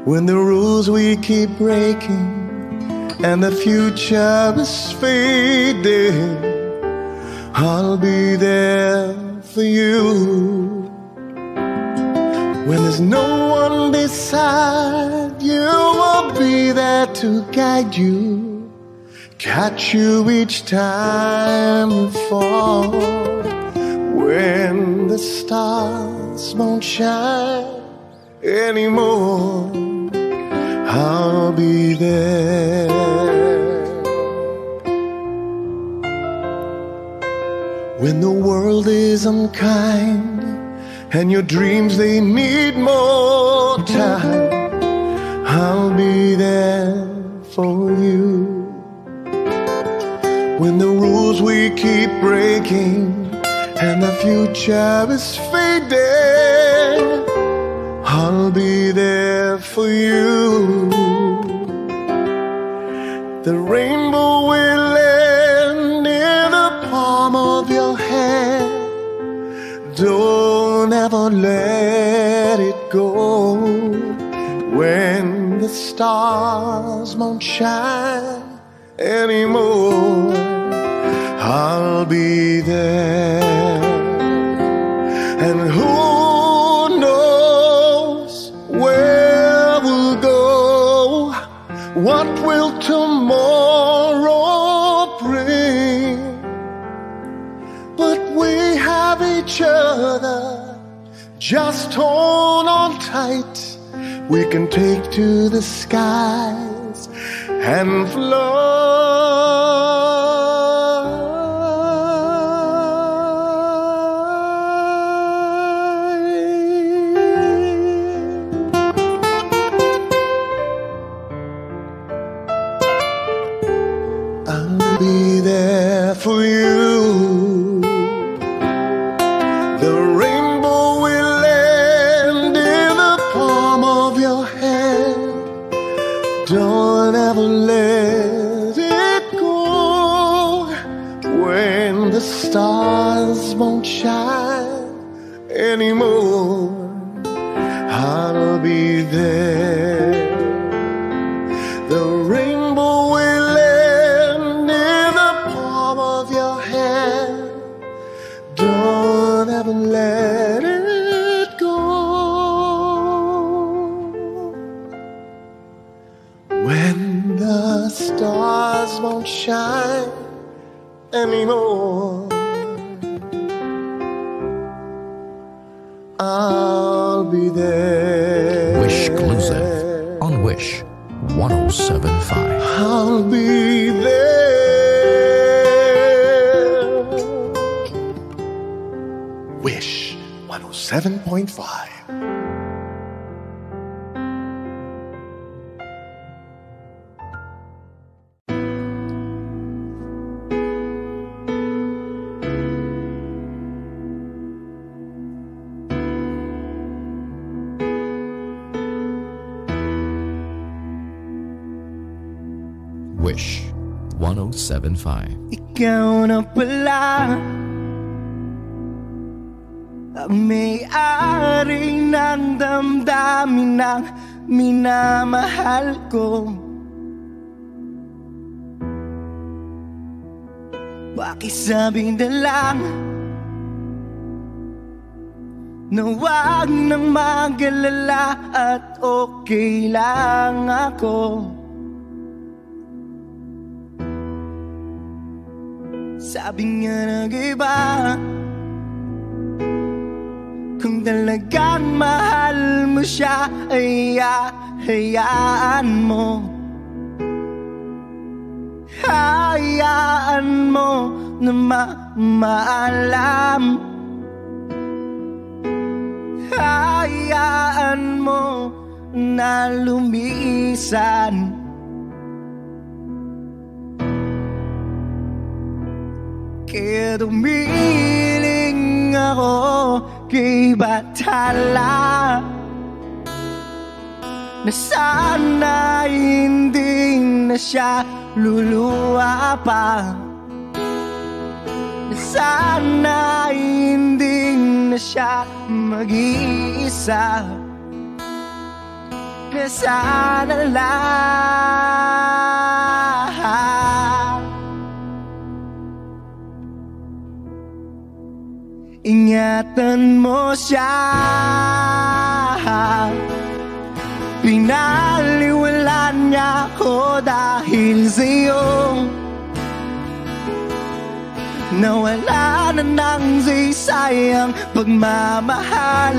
When the rules we keep breaking and the future is fading, I'll be there for you. When there's no one beside you, I'll be there to guide you, catch you each time you fall. When the stars won't shine anymore, I'll be there. When the world is unkind and your dreams, they need more time, I'll be there for you. When the rules we keep breaking and the future is fading, I'll be there for you. The rainbow will end in the palm of your hand. Don't ever let it go. When the stars won't shine anymore, I'll be there. And who knows where we'll go? What will tomorrow bring? But we have each other, just hold on tight. We can take to the skies and I'll be there for you. The rainbow will end in the palm of your hand. Don't ever let it go. When the stars won't shine anymore, I'll be there. The rainbow will end in the palm of your hand. Don't ever let it go. When the stars won't shine anymore, I'll be there. Wish exclusive on Wish 107.5. I'll be there. Wish 107.5. Wish 107.5. Ikaw na pala ang may-ari ng damdamin ng minamahal ko. Pakisabi na lang na wag nang mag-alala at okay lang ako. Sabi nga nag-iba, kung talagang mahal mo siya, ay hayaan mo. Hayaan mo na maalam. Hayaan mo na lumisan. Kaya dumiling ako kay Bathala, na sana hindi na siya luluwa pa, na sana hindi na siya mag-iisa, na sana lang ingatan mo siya. Pinaliwalaan niya ako dahil sa'yo. Nawala na ng sayang pagmamahal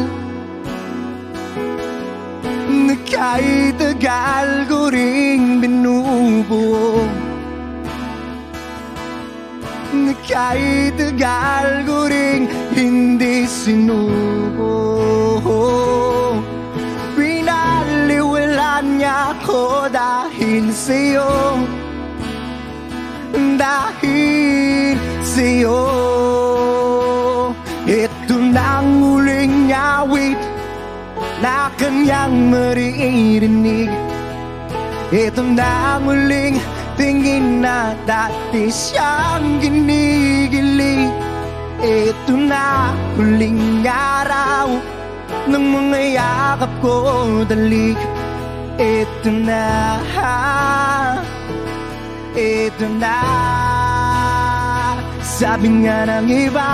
na kahit tagal ko ring binubuo, na kahit tagal ko ring hindi sinubo. Pinaliwalaan niya ako dahil sa'yo, dahil sa'yo. Ito na ang huling awit na kanyang maririnig. Ito na ang huling tingin na dati siyang ginigilig. Ito na huling araw ng mga yakap ko dalik. Ito na, ito na. Sabi nga ng iba,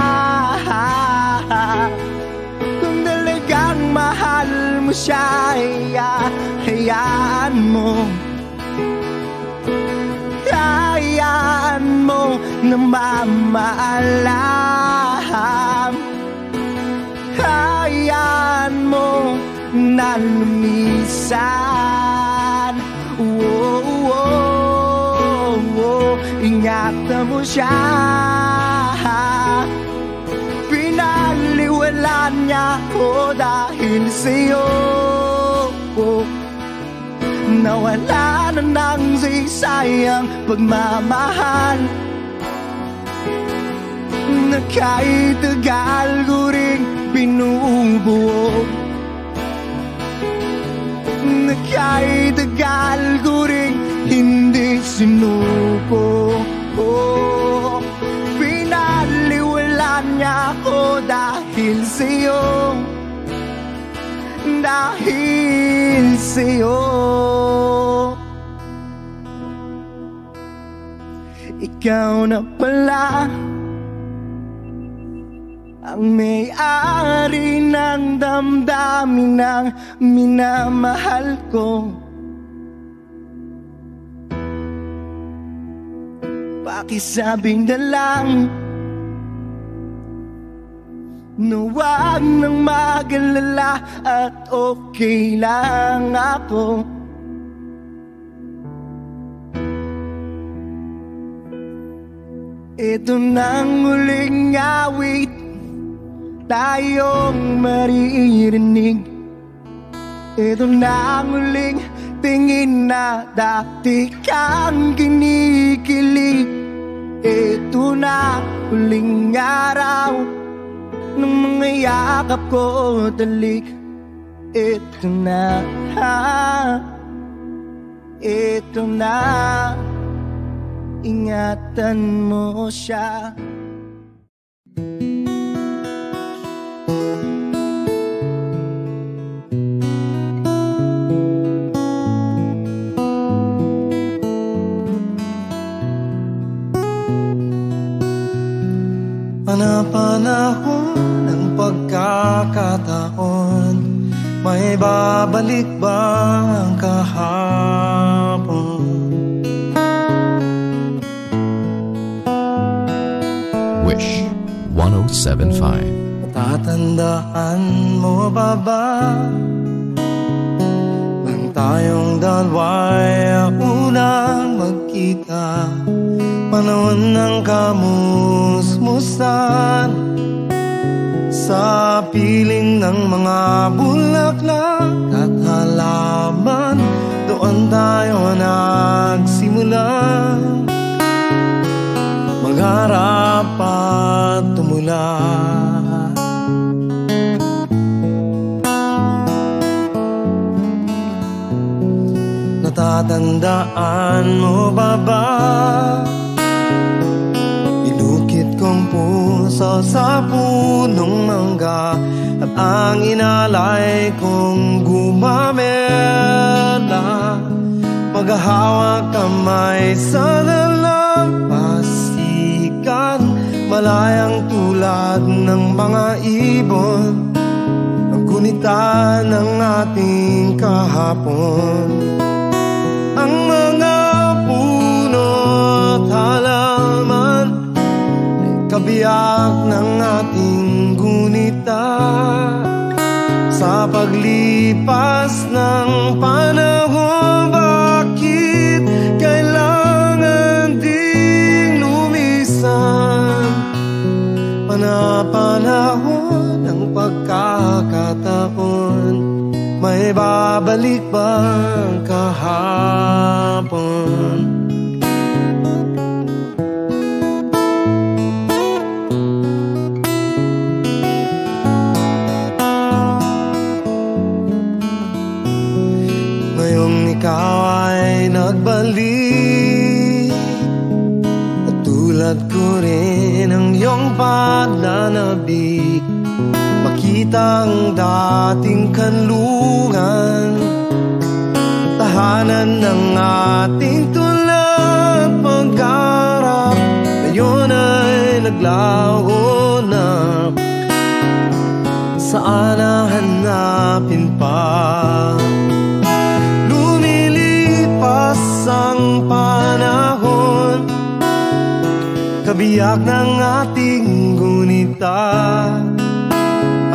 kung talagang mahal mo siya, hayaan mo, hayaan mo na mamaalam, hayaan mo na lumisan. Ingatan mo siya. Pinaliwalaan niya ako dahil sa'yo. Nawala na ng sayang pagmamahal na kahit tagal ko ring binubuo, na kahit tagal ko ring hindi sinuko. Pinaliwalaan niya ako dahil sa'yo, dahil sa'yo. Ikaw na pala ang may-ari ng damdamin ng minamahal ko. Pakisabi na lang na huwag nang mag-alala at okay lang ako. Ito nang huling awit tayong maririnig. Ito na ang huling tingin na dati kang kinikilig. Ito na huling araw ng mga yakap ko talik. Ito na, ito na. Ingatan mo siya. Panahon ng pagkakataon, may babalik ba ang kahapon? Wish 107.5. Tatandaan mo ba nang tayong dalawa'y unang magkita? Panahon ng kamusmusan sa piling ng mga bulaklak at halaman. Doon tayo nagsimula magharap at tumula. Natatandaan mo ba ilukit kong puso sa punong mangga at ang inalay kong gumamela, maghahawak kamay sa dalampasigan, malayang tulad ng mga ibon. gunita ng ating kahapon. Ang mga puno at halaman ay kabiyak ng ating gunita. Sa paglipas ng panahon, bakit kailangan ding lumisan? Panapanahon ng pagkakataon, may babalik bang kahapon? Ngayong ikaw ay nagbalik, at tulad ko rin ang iyong paglalabik. Makita ang dating kanlungan, tahanan ng ating tulad pagkarap, ngayon ay naglaho na. Saan hanapin pa? Lumilipas ang panahon, kabiyak ng ating gunita.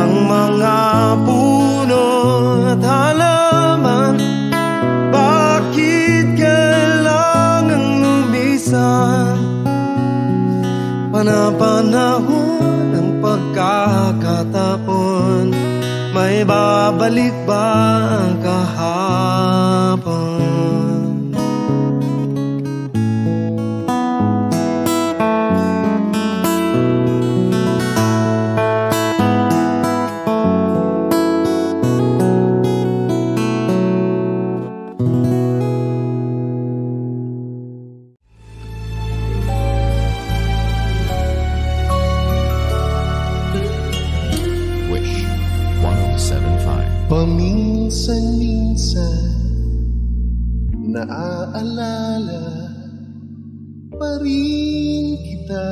Ang mga puno at halaman, bakit kailangan lumisan? Panapanahon ng pagkakataon, may babalik ba ang kahapon? Wish 107.5. Paminsan-minsan naaalala pa rin kita,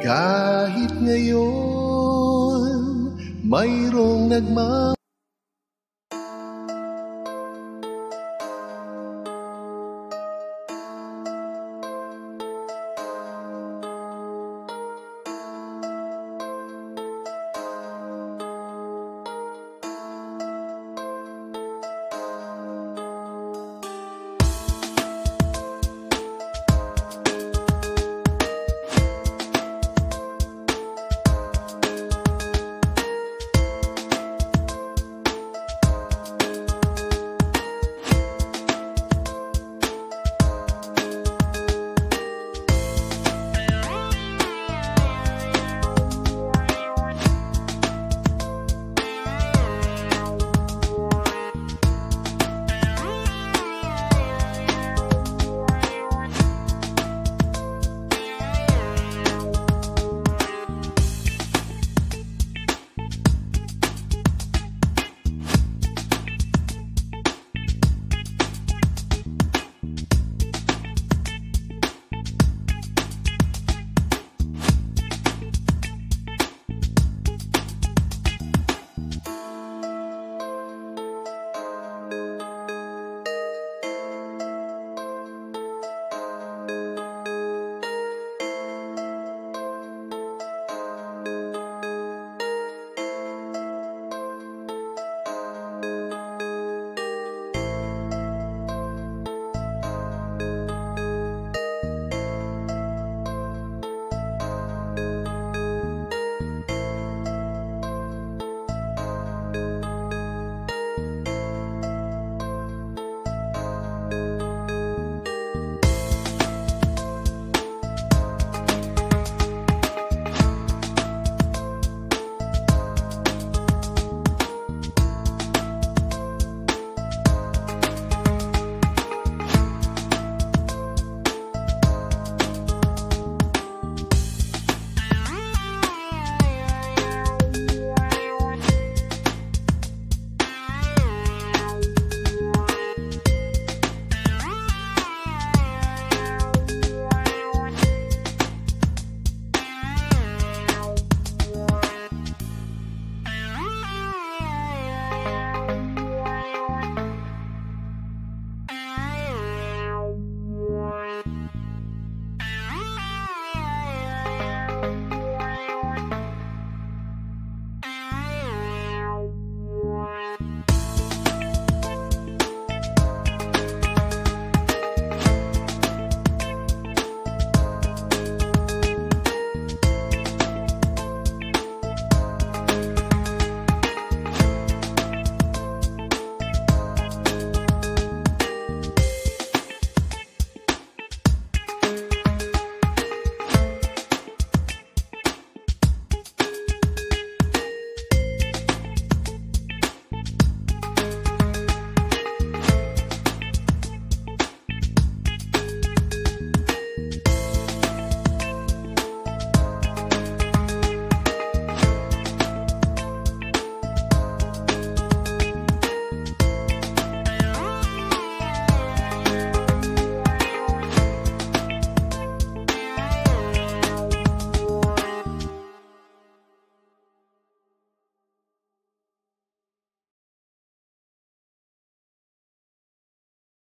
kahit ngayon mayroong